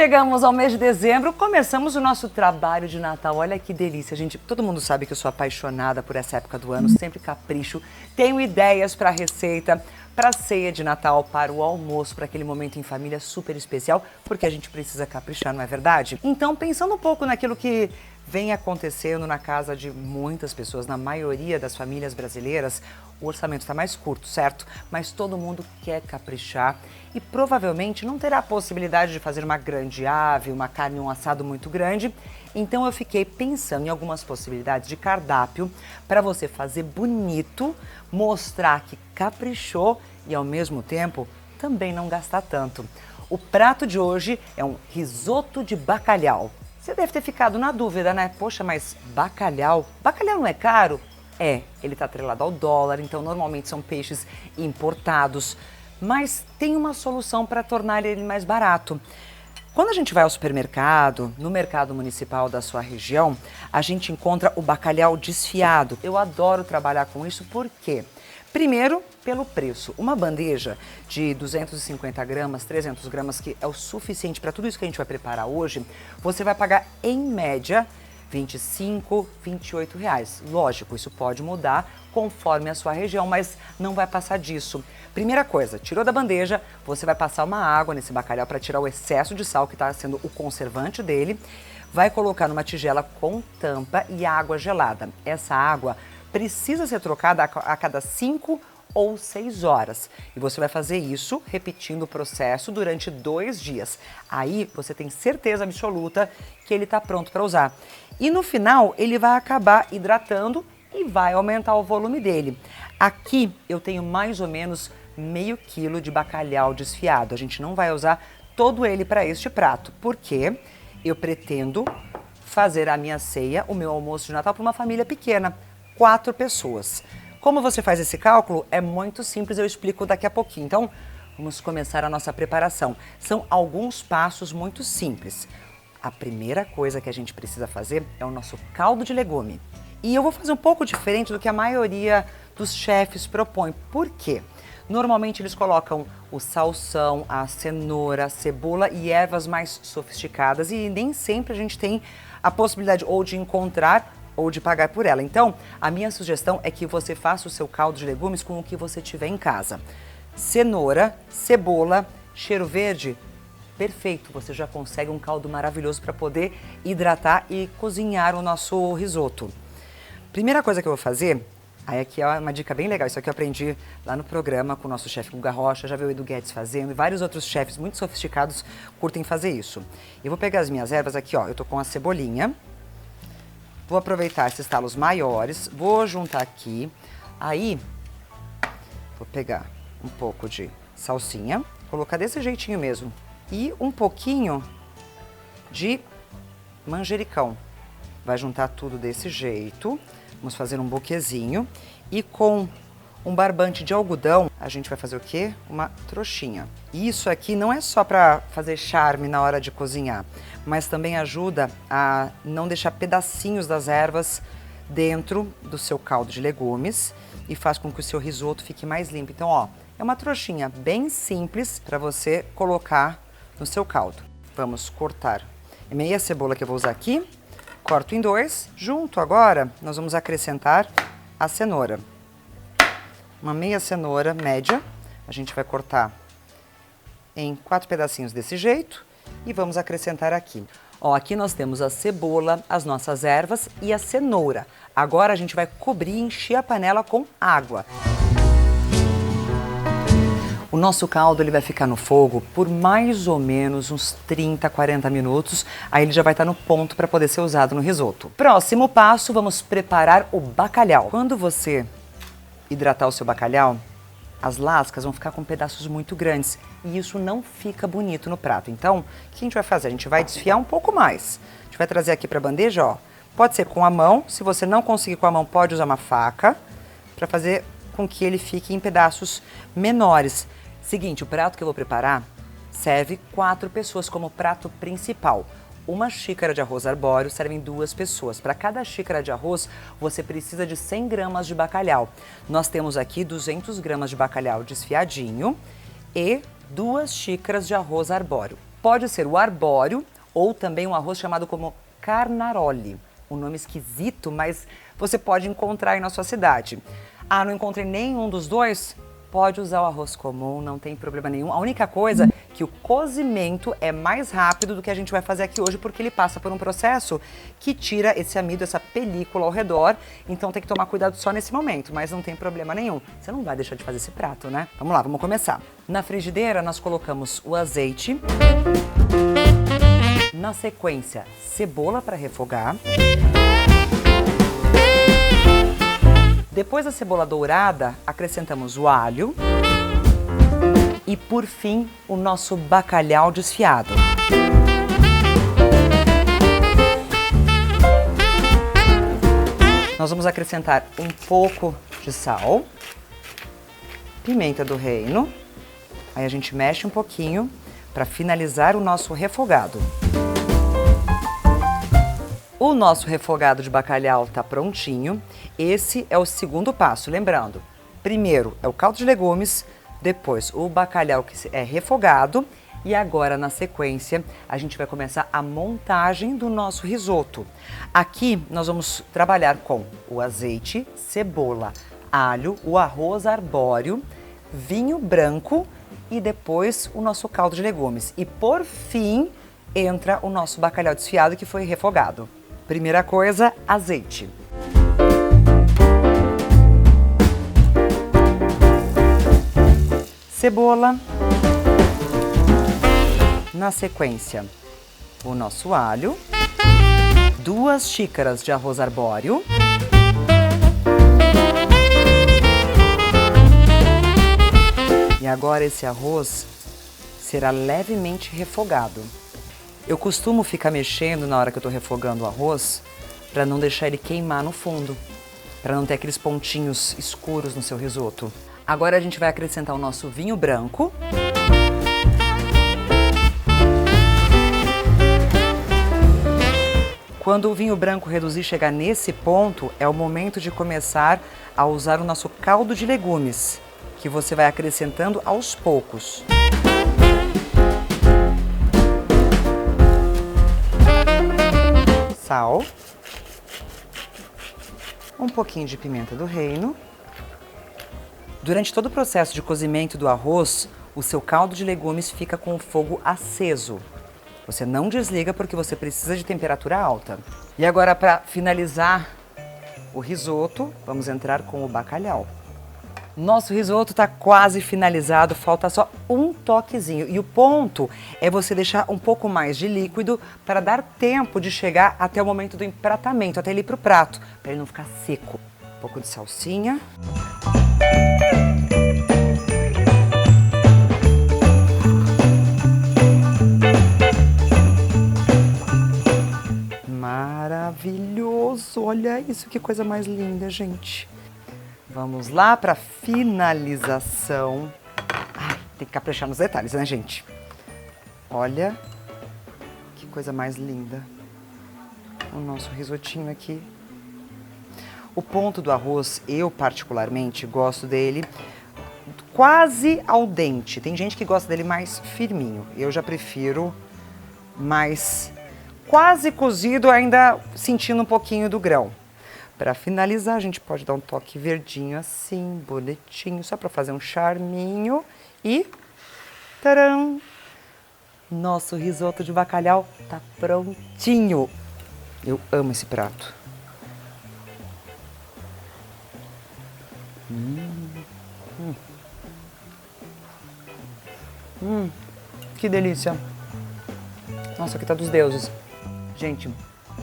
chegamos ao mês de dezembro, começamos o nosso trabalho de Natal. Olha que delícia, gente. Todo mundo sabe que eu sou apaixonada por essa época do ano, sempre capricho. Tenho ideias para receita, para ceia de Natal, para o almoço, para aquele momento em família super especial, porque a gente precisa caprichar, não é verdade? Então, pensando um pouco naquilo que vem acontecendo na casa de muitas pessoas, na maioria das famílias brasileiras, o orçamento está mais curto, certo? Mas todo mundo quer caprichar e provavelmente não terá a possibilidade de fazer uma grande ave, uma carne, um assado muito grande. Então eu fiquei pensando em algumas possibilidades de cardápio para você fazer bonito, mostrar que caprichou e ao mesmo tempo também não gastar tanto. O prato de hoje é um risoto de bacalhau. Você deve ter ficado na dúvida, né? Poxa, mas bacalhau? Bacalhau não é caro? É, ele está atrelado ao dólar, então normalmente são peixes importados, mas tem uma solução para tornar ele mais barato. Quando a gente vai ao supermercado, no mercado municipal da sua região, a gente encontra o bacalhau desfiado. Eu adoro trabalhar com isso porque, primeiro, pelo preço. Uma bandeja de 250 gramas, 300 gramas, que é o suficiente para tudo isso que a gente vai preparar hoje, você vai pagar em média R$25, R$28. Lógico, isso pode mudar conforme a sua região, mas não vai passar disso. Primeira coisa, tirou da bandeja, você vai passar uma água nesse bacalhau para tirar o excesso de sal que está sendo o conservante dele. Vai colocar numa tigela com tampa e água gelada. Essa água precisa ser trocada a cada 5 ou 6 horas. E você vai fazer isso repetindo o processo durante 2 dias. Aí você tem certeza absoluta que ele está pronto para usar. E no final ele vai acabar hidratando e vai aumentar o volume dele. Aqui eu tenho mais ou menos meio quilo de bacalhau desfiado. A gente não vai usar todo ele para este prato, porque eu pretendo fazer a minha ceia, o meu almoço de Natal para uma família pequena, 4 pessoas. Como você faz esse cálculo? É muito simples, eu explico daqui a pouquinho. Então, vamos começar a nossa preparação. São alguns passos muito simples. A primeira coisa que a gente precisa fazer é o nosso caldo de legume. E eu vou fazer um pouco diferente do que a maioria dos chefes propõe. Por quê? Normalmente eles colocam o salsão, a cenoura, a cebola e ervas mais sofisticadas e nem sempre a gente tem a possibilidade ou de encontrar ou de pagar por ela. Então, a minha sugestão é que você faça o seu caldo de legumes com o que você tiver em casa. Cenoura, cebola, cheiro verde, perfeito. Você já consegue um caldo maravilhoso para poder hidratar e cozinhar o nosso risoto. Primeira coisa que eu vou fazer, aí aqui é uma dica bem legal, isso aqui eu aprendi lá no programa com o nosso chefe Guga Rocha, já vi o Edu Guedes fazendo e vários outros chefes muito sofisticados curtem fazer isso. Eu vou pegar as minhas ervas aqui, ó, eu tô com a cebolinha. Vou aproveitar esses talos maiores, vou juntar aqui, aí vou pegar um pouco de salsinha, colocar desse jeitinho mesmo, e um pouquinho de manjericão. Vai juntar tudo desse jeito, vamos fazer um buquezinho e com um barbante de algodão, a gente vai fazer o quê? Uma trouxinha. E isso aqui não é só para fazer charme na hora de cozinhar, mas também ajuda a não deixar pedacinhos das ervas dentro do seu caldo de legumes e faz com que o seu risoto fique mais limpo. Então, ó, é uma trouxinha bem simples para você colocar no seu caldo. Vamos cortar meia cebola que eu vou usar aqui, corto em 2. Junto agora, nós vamos acrescentar a cenoura. Uma meia cenoura média, a gente vai cortar em 4 pedacinhos desse jeito e vamos acrescentar aqui. Ó, aqui nós temos a cebola, as nossas ervas e a cenoura. Agora a gente vai cobrir e encher a panela com água. O nosso caldo ele vai ficar no fogo por mais ou menos uns 30, 40 minutos, aí ele já vai estar no ponto para poder ser usado no risoto. Próximo passo, vamos preparar o bacalhau. Quando você hidratar o seu bacalhau, as lascas vão ficar com pedaços muito grandes e isso não fica bonito no prato. Então, o que a gente vai fazer? A gente vai desfiar um pouco mais. A gente vai trazer aqui para a bandeja, ó. Pode ser com a mão, se você não conseguir com a mão, pode usar uma faca para fazer com que ele fique em pedaços menores. Seguinte, o prato que eu vou preparar serve 4 pessoas como prato principal. Uma xícara de arroz arbóreo servem 2 pessoas. Para cada xícara de arroz, você precisa de 100 gramas de bacalhau. Nós temos aqui 200 gramas de bacalhau desfiadinho e 2 xícaras de arroz arbóreo. pode ser o arbóreo ou também um arroz chamado como carnaroli. Um nome esquisito, mas você pode encontrar aí na sua cidade. Ah, não encontrei nenhum dos dois? Pode usar o arroz comum, não tem problema nenhum. A única coisa é que o cozimento é mais rápido do que a gente vai fazer aqui hoje, porque ele passa por um processo que tira esse amido, essa película ao redor. Então tem que tomar cuidado só nesse momento, mas não tem problema nenhum. Você não vai deixar de fazer esse prato, né? Vamos lá, vamos começar. Na frigideira nós colocamos o azeite. Na sequência, cebola para refogar. Depois da cebola dourada, acrescentamos o alho e, por fim, o nosso bacalhau desfiado. Nós vamos acrescentar um pouco de sal, pimenta do reino, aí a gente mexe um pouquinho para finalizar o nosso refogado. O nosso refogado de bacalhau está prontinho. Esse é o segundo passo, lembrando. Primeiro é o caldo de legumes, depois o bacalhau que é refogado e agora na sequência a gente vai começar a montagem do nosso risoto. Aqui nós vamos trabalhar com o azeite, cebola, alho, o arroz arbóreo, vinho branco e depois o nosso caldo de legumes. E por fim entra o nosso bacalhau desfiado que foi refogado. Primeira coisa, azeite. Cebola. Na sequência, o nosso alho. 2 xícaras de arroz arbóreo. E agora esse arroz será levemente refogado. Eu costumo ficar mexendo na hora que eu estou refogando o arroz para não deixar ele queimar no fundo, para não ter aqueles pontinhos escuros no seu risoto. Agora a gente vai acrescentar o nosso vinho branco. Quando o vinho branco reduzir e chegar nesse ponto, é o momento de começar a usar o nosso caldo de legumes, que você vai acrescentando aos poucos. Sal, um pouquinho de pimenta do reino. Durante todo o processo de cozimento do arroz, o seu caldo de legumes fica com o fogo aceso. Você não desliga porque você precisa de temperatura alta. E agora, para finalizar o risoto, vamos entrar com o bacalhau. Nosso risoto está quase finalizado, falta só um toquezinho. E o ponto é você deixar um pouco mais de líquido para dar tempo de chegar até o momento do empratamento, até ele ir para o prato, para ele não ficar seco. Um pouco de salsinha. Maravilhoso! Olha isso, que coisa mais linda, gente. Vamos lá para finalização. Ai, tem que caprichar nos detalhes, né, gente? Olha que coisa mais linda. O nosso risotinho aqui. O ponto do arroz, eu particularmente gosto dele quase al dente. Tem gente que gosta dele mais firminho. Eu já prefiro mais quase cozido, ainda sentindo um pouquinho do grão. Para finalizar, a gente pode dar um toque verdinho assim, bonitinho, só para fazer um charminho. E tcharam! Nosso risoto de bacalhau tá prontinho. Eu amo esse prato. Que delícia. Nossa, aqui tá dos deuses. Gente,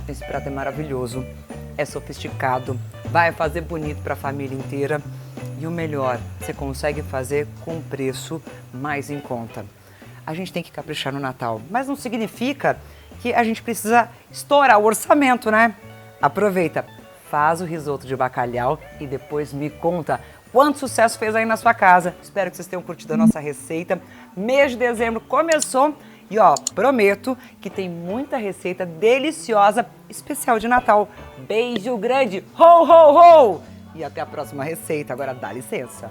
esse prato é maravilhoso. É sofisticado, vai fazer bonito para a família inteira e o melhor, você consegue fazer com um preço mais em conta. A gente tem que caprichar no Natal, mas não significa que a gente precisa estourar o orçamento, né? Aproveita, faz o risoto de bacalhau e depois me conta quanto sucesso fez aí na sua casa. Espero que vocês tenham curtido a nossa receita. Mês de dezembro começou. E ó, prometo que tem muita receita deliciosa, especial de Natal. Beijo grande, ho, ho, ho! E até a próxima receita. Agora dá licença.